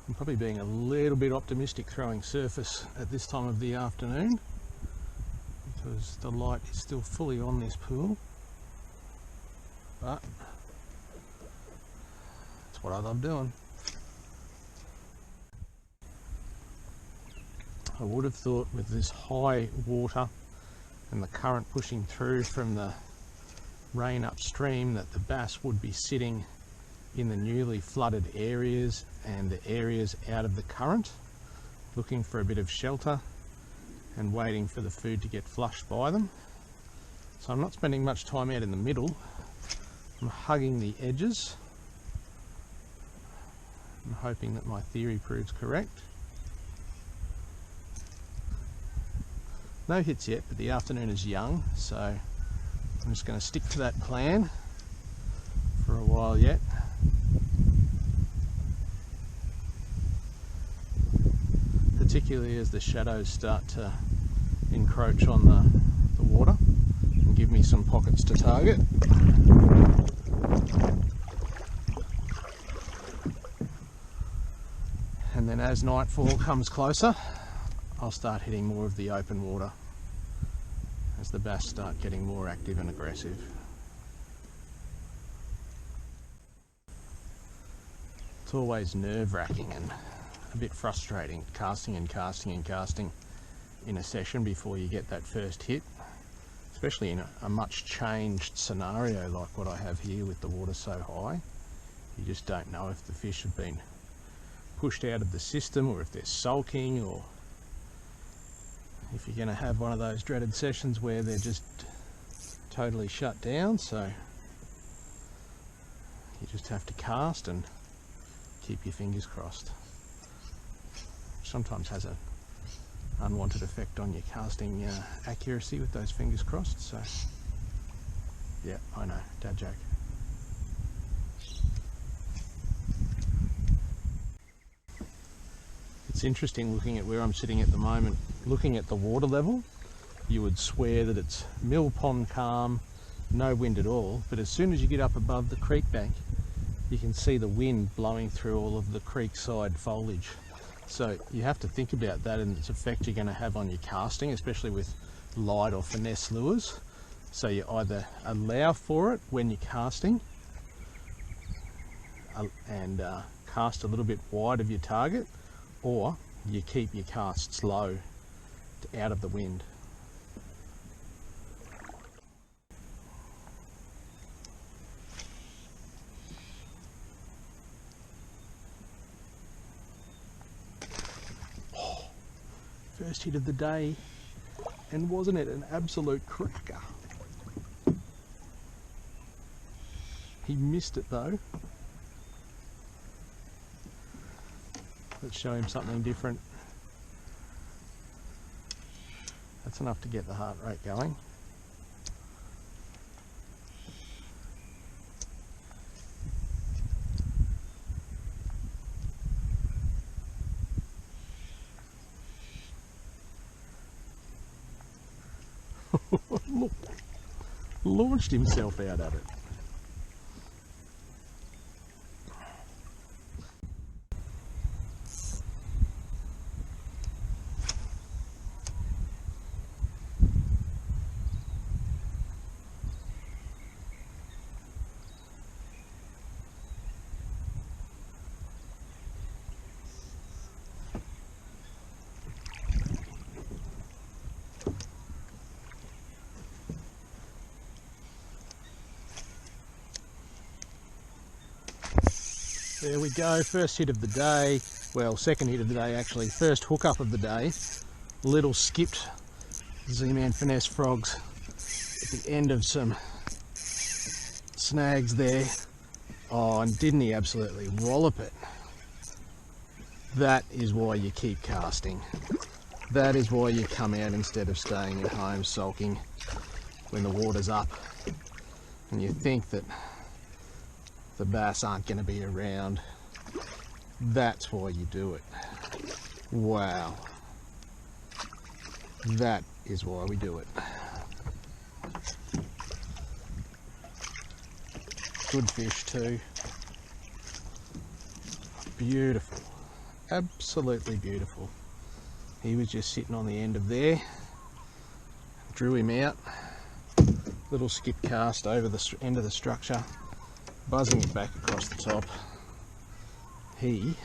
I'm probably being a little bit optimistic throwing surface at this time of the afternoon because the light is still fully on this pool, but it's what I love doing. I would have thought with this high water and the current pushing through from the rain upstream that the bass would be sitting in the newly flooded areas and the areas out of the current, looking for a bit of shelter and waiting for the food to get flushed by them. So I'm not spending much time out in the middle. I'm hugging the edges. I'm hoping that my theory proves correct. No hits yet, but the afternoon is young, so I'm just going to stick to that plan for a while yet. Particularly as the shadows start to encroach on the water and give me some pockets to target. And then as nightfall comes closer, I'll start hitting more of the open water as the bass start getting more active and aggressive. It's always nerve-wracking and a bit frustrating casting and casting and casting in a session before you get that first hit, especially in a much changed scenario like what I have here with the water so high. You just don't know if the fish have been pushed out of the system or if they're sulking, or if you're going to have one of those dreaded sessions where they're just totally shut down. So you just have to cast and keep your fingers crossed. Sometimes has an unwanted effect on your casting accuracy with those fingers crossed. So yeah, I know, dad joke. It's interesting looking at where I'm sitting at the moment. Looking at the water level, you would swear that it's mill pond calm, no wind at all, but as soon as you get up above the creek bank, you can see the wind blowing through all of the creek side foliage. So you have to think about that and its effect you're going to have on your casting, especially with light or finesse lures. So you either allow for it when you're casting and cast a little bit wide of your target, or you keep your casts low out of the wind. Oh, first hit of the day, and wasn't it an absolute cracker? He missed it though. Let's show him something different. That's enough to get the heart rate going. Look, launched himself out at it. There we go, first hit of the day, well, second hit of the day actually, first hook up of the day. Little skipped ZMan Finesse FrogZ at the end of some snags there. Oh, and didn't he absolutely wallop it? That is why you keep casting. That is why you come out instead of staying at home sulking when the water's up and you think that the bass aren't going to be around. That's why you do it. Wow. That is why we do it. Good fish too. Beautiful. absolutely beautiful. He was just sitting on the end of there, drew him out, little skip cast over the end of the structure, buzzing it back across the top. He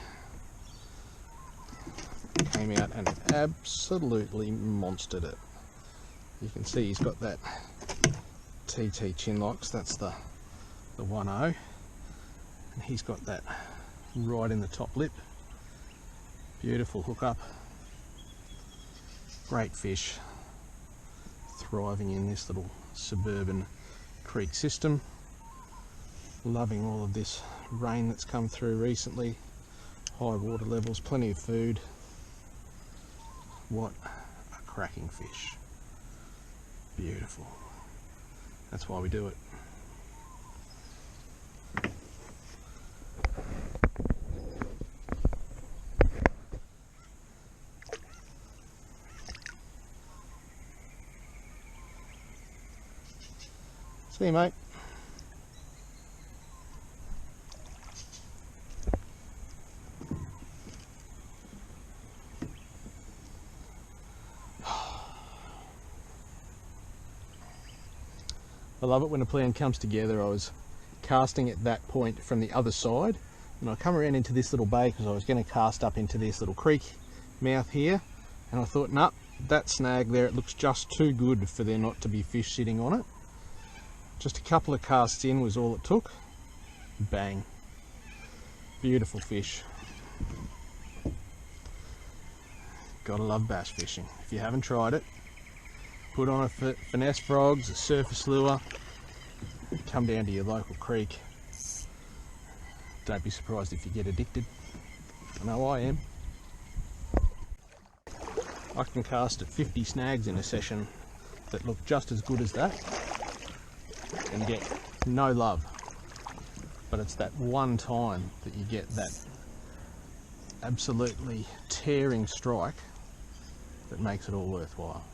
came out and absolutely monstered it. You can see he's got that TT chin locks, that's the 1.0, and he's got that right in the top lip. Beautiful hook up, great fish, thriving in this little suburban creek system. Loving all of this rain that's come through recently, high water levels, plenty of food. What a cracking fish. Beautiful. That's why we do it. See you, mate. I love it when a plan comes together. I was casting at that point from the other side, and I come around into this little bay because I was going to cast up into this little creek mouth here, and I thought, nah, that snag there, it looks just too good for there not to be fish sitting on it. Just a couple of casts in was all it took. Bang. Beautiful fish. Gotta love bass fishing. If you haven't tried it, put on a Finesse FrogZ, a surface lure, come down to your local creek. Don't be surprised if you get addicted. I know I am. I can cast at 50 snags in a session that look just as good as that and get no love. But it's that one time that you get that absolutely tearing strike that makes it all worthwhile.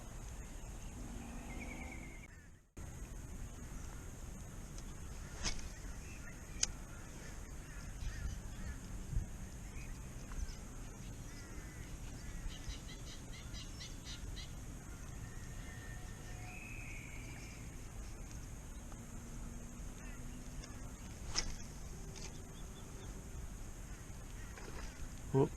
Whoop.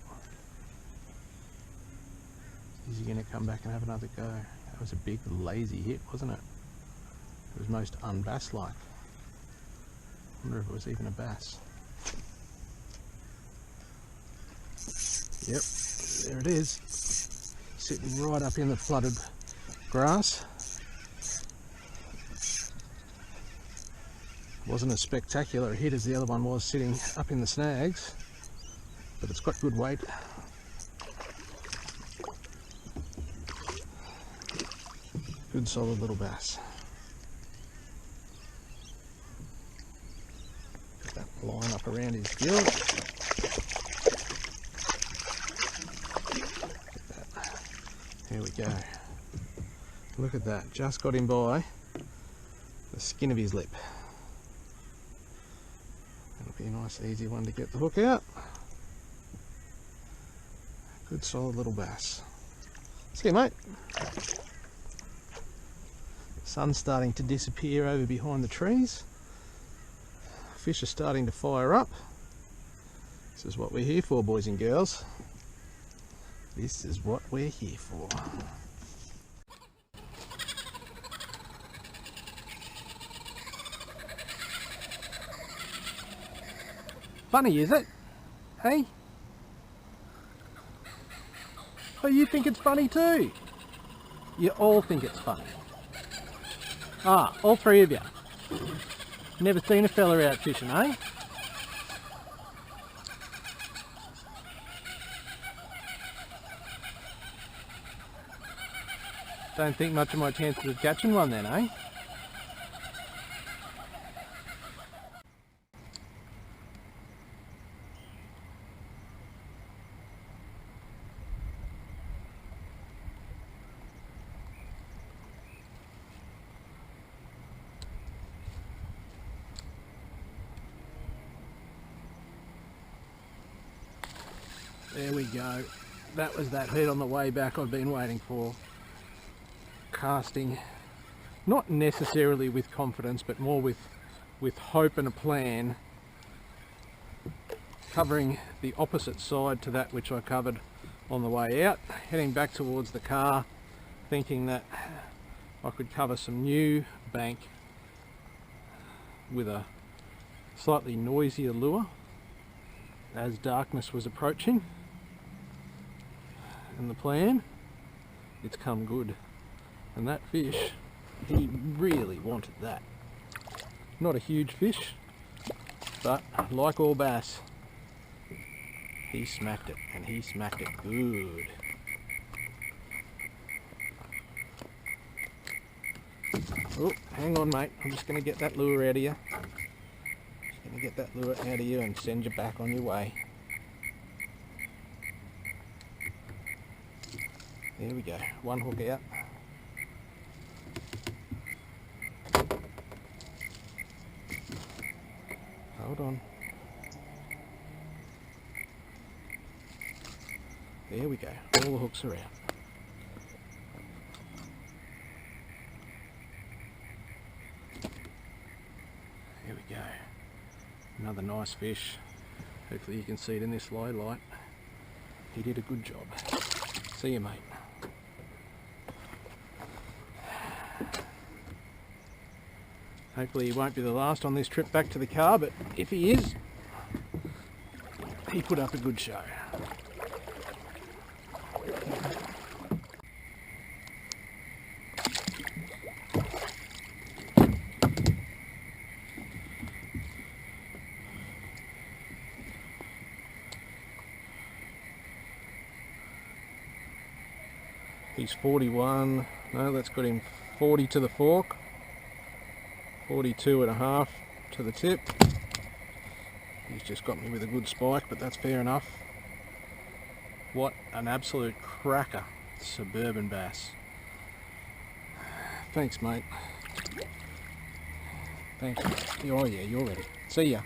Is he going to come back and have another go? That was a big lazy hit, wasn't it? It was most un-bass-like. I wonder if it was even a bass. Yep, there it is. Sitting right up in the flooded grass. Wasn't as spectacular a hit as the other one was sitting up in the snags, but it's got good weight. Good solid little bass. Get that line up around his gill. There we go. Look at that, just got him by the skin of his lip. That'll be a nice easy one to get the hook out. Good solid little bass. See you, mate. Sun's starting to disappear over behind the trees. Fish are starting to fire up. This is what we're here for, boys and girls. This is what we're here for. Funny, is it? Hey? Oh, you think it's funny too? You all think it's funny. Ah, all three of you. Never seen a fella out fishing, eh? Don't think much of my chances of catching one then, eh? There we go. That was that head on the way back I've been waiting for. Casting, not necessarily with confidence, but more with hope and a plan. Covering the opposite side to that which I covered on the way out. Heading back towards the car, thinking that I could cover some new bank with a slightly noisier lure as darkness was approaching. And the plan, it's come good. And that fish, he really wanted that. Not a huge fish, but like all bass, he smacked it, and he smacked it good. Oh, hang on mate, I'm just going to get that lure out of you. Just going to get that lure out of you and send you back on your way. There we go, one hook out. Hold on. There we go, all the hooks are out. There we go. Another nice fish. Hopefully you can see it in this low light. He did a good job. See you, mate. Hopefully he won't be the last on this trip back to the car, but if he is, he put up a good show. He's 41, no, that's got him 40 to the fork, 42 and a half to the tip. He's just got me with a good spike, but that's fair enough. What an absolute cracker suburban bass. Thanks mate. Thanks. Oh yeah, you're ready. See ya.